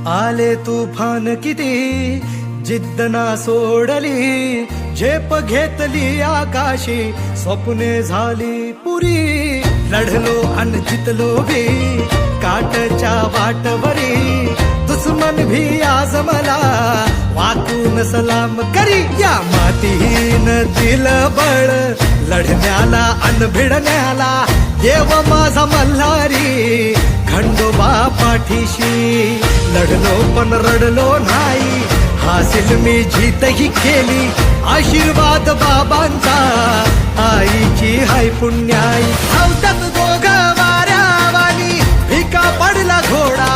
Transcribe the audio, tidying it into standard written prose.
आले तुफान किती जिद्द ना सोडली, झेप घेतली आकाशी, स्वप्ने झाली पुरी. लढलो अन जितलो भी काटच्या वाटवरी, दुश्मन भी आज मला वाकून सलाम करी. या मातीन दिलं बळ लढण्याला अन भिडण्याला, देव माझा मल्हारी खंडोबा पाठीशी. लढलो पण रडलो नाही, हासिल मी जीतही केली, आशीर्वाद बाबांचा आईची हाय पुण्याई. धावतात दोघं वाऱ्यावानी, भिका पडला घोडा